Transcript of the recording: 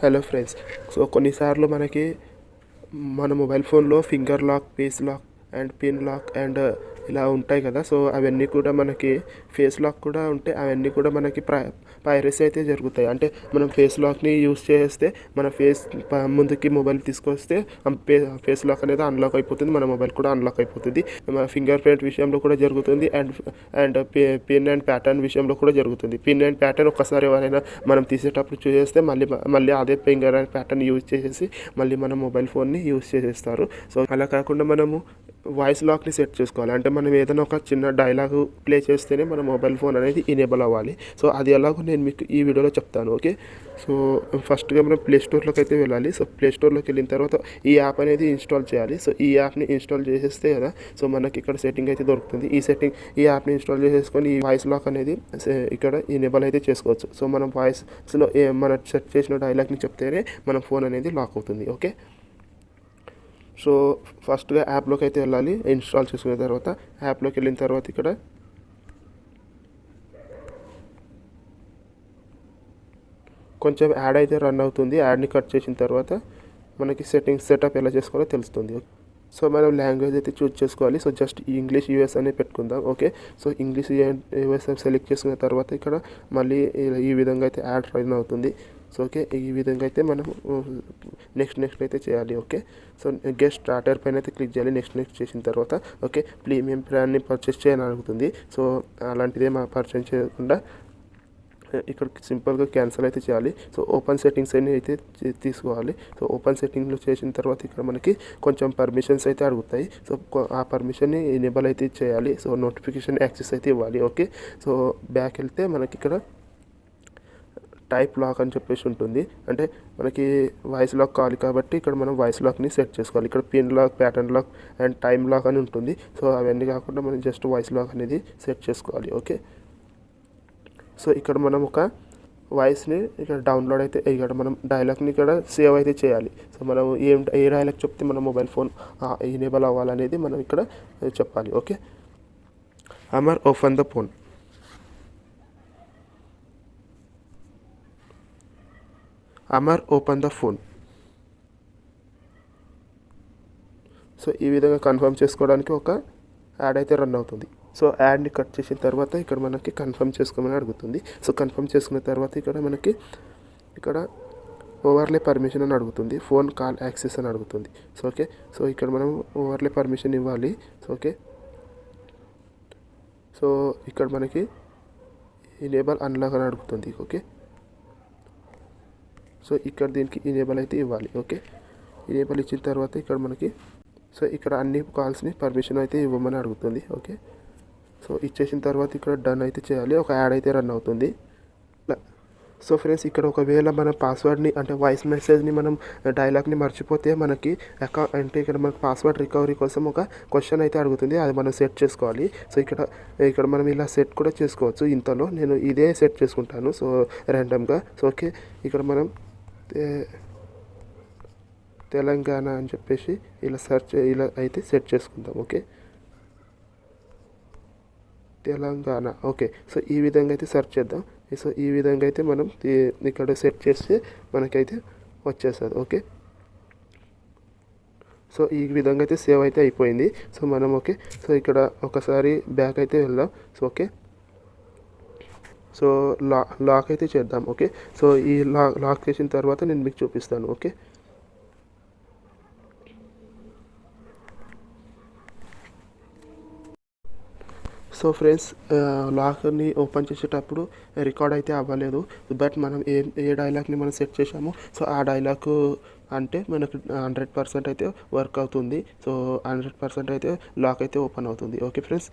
Hello friends. So కొన్నిసార్లు మనకి మన మొబైల్ ఫోన్లో finger lock, face lock and pin lock and ఇలా ఉంటాయి కదా. సో అవన్నీ కూడా మనకి ఫేస్ లాక్ కూడా ఉంటే అవన్నీ కూడా మనకి పైరసీ అయితే జరుగుతాయి. అంటే మనం ఫేస్ లాక్ని యూస్ చేస్తే మన ఫేస్ ముందుకి మొబైల్ తీసుకొస్తే ఫేస్ లాక్ అనేది అన్లాక్ అయిపోతుంది, మన మొబైల్ కూడా అన్లాక్ అయిపోతుంది. మన ఫింగర్ ప్రింట్ విషయంలో కూడా జరుగుతుంది and and pin and pattern విషయంలో కూడా జరుగుతుంది. పిన్ అండ్ ప్యాటర్న్ ఒక్కసారి ఎవరైనా మనం తీసేటప్పుడు చూసేస్తే మళ్ళీ అదే ఫింగర్ అండ్ ప్యాటర్న్ యూజ్ చేసేసి మళ్ళీ మన మొబైల్ ఫోన్ని యూజ్ చేసేస్తారు. సో అలా కాకుండా మనము వాయిస్ లాక్ని సెట్ చేసుకోవాలి. అంటే మనం ఏదైనా ఒక చిన్న డైలాగ్ ప్లే చేస్తేనే మన మొబైల్ ఫోన్ అనేది ఇనేబుల్ అవ్వాలి. సో అది ఎలాగో నేను మీకు ఈ వీడియోలో చెప్తాను. ఓకే, సో ఫస్ట్గా మనం ప్లే స్టోర్లోకి అయితే వెళ్ళాలి. సో ప్లే స్టోర్లోకి వెళ్ళిన తర్వాత ఈ యాప్ అనేది ఇన్స్టాల్ చేయాలి. సో ఈ యాప్ని ఇన్స్టాల్ చేసేస్తే కదా సో మనకి ఇక్కడ సెట్టింగ్ అయితే దొరుకుతుంది. ఈ యాప్ని ఇన్స్టాల్ చేసేసుకొని ఈ వాయిస్ లాక్ అనేది ఇక్కడ ఇనేబుల్ అయితే చేసుకోవచ్చు. సో మనం వాయిస్లో మనం సెట్ చేసిన డైలాగ్ని చెప్తేనే మన ఫోన్ అనేది లాక్ అవుతుంది. ఓకే, సో ఫస్ట్గా యాప్లోకి అయితే వెళ్ళాలి. ఇన్స్టాల్ చేసుకున్న తర్వాత యాప్లోకి వెళ్ళిన తర్వాత ఇక్కడ కొంచెం యాడ్ అయితే రన్ అవుతుంది. యాడ్ని కట్ చేసిన తర్వాత మనకి సెటప్ ఎలా చేసుకోవాలో తెలుస్తుంది. సో మనం లాంగ్వేజ్ అయితే చూజ్ చేసుకోవాలి. సో జస్ట్ ఇంగ్లీష్ యూఎస్ అనే పెట్టుకుందాం. Okay, so English US select చేసుకున్న తర్వాత ఇక్కడ మళ్ళీ ఈ విధంగా అయితే యాడ్ రన్ అవుతుంది. సో ఓకే, ఈ విధంగా అయితే మనం నెక్స్ట్ అయితే చేయాలి. ఓకే, సో గెట్ స్టార్టర్ పైన అయితే క్లిక్ చేయాలి. నెక్స్ట్ చేసిన తర్వాత ఓకే ప్రీమియం ప్లాన్ని పర్చేస్ చేయాలని అడుగుతుంది. సో అలాంటిదే పర్చేస్ చేయకుండా ఇక్కడ సింపుల్గా క్యాన్సిల్ అయితే చేయాలి. సో ఓపెన్ సెట్టింగ్స్ అని అయితే తీసుకోవాలి. సో ఓపెన్ సెట్టింగ్లో చేసిన తర్వాత ఇక్కడ మనకి కొంచెం పర్మిషన్స్ అయితే అడుగుతాయి. సో ఆ పర్మిషన్ని ఎనేబుల్ అయితే చేయాలి. సో నోటిఫికేషన్ యాక్సెస్ అయితే ఇవ్వాలి. ఓకే, సో బ్యాక్ వెళ్తే మనకి ఇక్కడ టైప్ లాక్ అని చెప్పేసి ఉంటుంది. అంటే మనకి వాయిస్ లాక్ కావాలి కాబట్టి ఇక్కడ మనం వాయిస్ లాక్ని సెట్ చేసుకోవాలి. ఇక్కడ pin lock, pattern lock and time lock అని ఉంటుంది. సో అవన్నీ కాకుండా మనం జస్ట్ వాయిస్ లాక్ అనేది సెట్ చేసుకోవాలి. ఓకే, సో ఇక్కడ మనం ఒక వాయిస్ని ఇక్కడ డౌన్లోడ్ అయితే ఇక్కడ మనం డైలాగ్ని ఇక్కడ సేవ్ అయితే చేయాలి. సో మనం ఏ డైలాగ్ చెప్తే మన మొబైల్ ఫోన్ ఎనేబుల్ అవ్వాలనేది మనం ఇక్కడ చెప్పాలి. Okay, Amar open the phone. Amar open the phone. So ఈ విధంగా కన్ఫర్మ్ చేసుకోవడానికి ఒక యాడ్ అయితే రన్ అవుతుంది. సో యాడ్ని కట్ చేసిన తర్వాత ఇక్కడ మనకి కన్ఫర్మ్ చేసుకోమని అడుగుతుంది. సో కన్ఫర్మ్ చేసుకున్న తర్వాత ఇక్కడ మనకి ఇక్కడ ఓవర్లే పర్మిషన్ అని అడుగుతుంది. ఫోన్ కాల్ యాక్సెస్ అని అడుగుతుంది. సో ఓకే, సో ఇక్కడ మనం ఓవర్లే పర్మిషన్ ఇవ్వాలి. సో ఓకే, సో ఇక్కడ మనకి ఇనేబుల్ అన్లాక్ అని అడుగుతుంది. ఓకే, సో ఇక్కడ దీనికి ఇనేబుల్ అయితే ఇవ్వాలి. ఓకే, ఇనేబుల్ ఇచ్చిన తర్వాత ఇక్కడ మనకి సో ఇక్కడ అన్ని కాల్స్ని పర్మిషన్ అయితే ఇవ్వమని అడుగుతుంది. ఓకే, సో ఇచ్చేసిన తర్వాత ఇక్కడ డన్ అయితే చేయాలి. ఒక యాడ్ అయితే రన్ అవుతుంది. సో ఫ్రెండ్స్, ఇక్కడ ఒకవేళ మన పాస్వర్డ్ని అంటే వాయిస్ మెసేజ్ని మనం డైలాగ్ని మర్చిపోతే మనకి అంటే ఇక్కడ మనకు పాస్వర్డ్ రికవరీ కోసం ఒక క్వశ్చన్ అయితే అడుగుతుంది. అది మనం సెట్ చేసుకోవాలి. సో ఇక్కడ మనం ఇలా సెట్ కూడా చేసుకోవచ్చు. ఇంతలో నేను ఇదే సెట్ చేసుకుంటాను సో ర్యాండమ్గా. సో ఓకే, ఇక్కడ మనం తెలంగాణ అని చెప్పేసి ఇలా అయితే సెట్ చేసుకుందాం. ఓకే, తెలంగాణ. ఓకే, సో ఈ విధంగా అయితే సెర్చ్ చేద్దాం. సో ఈ విధంగా అయితే మనం ఇక్కడ సెట్ చేస్తే మనకైతే వచ్చేస్తుంది. ఓకే, సో ఈ విధంగా అయితే సేవ్ అయితే అయిపోయింది. సో మనం ఓకే, సో ఇక్కడ ఒకసారి బ్యాక్ అయితే వెళ్దాం. సో ఓకే, సో లాక్ అయితే చేద్దాం. ఓకే, సో ఈ లాక్ చేసిన తర్వాత నేను మీకు చూపిస్తాను. ఓకే, సో ఫ్రెండ్స్, లాక్ని ఓపెన్ చేసేటప్పుడు రికార్డ్ అయితే అవ్వలేదు. బట్ మనం ఏ డైలాగ్ని మనం సెట్ చేసామో సో ఆ డైలాగ్ అంటే మనకు 100% అయితే వర్క్ అవుతుంది. సో 100% అయితే లాక్ అయితే ఓపెన్ అవుతుంది. Okay friends.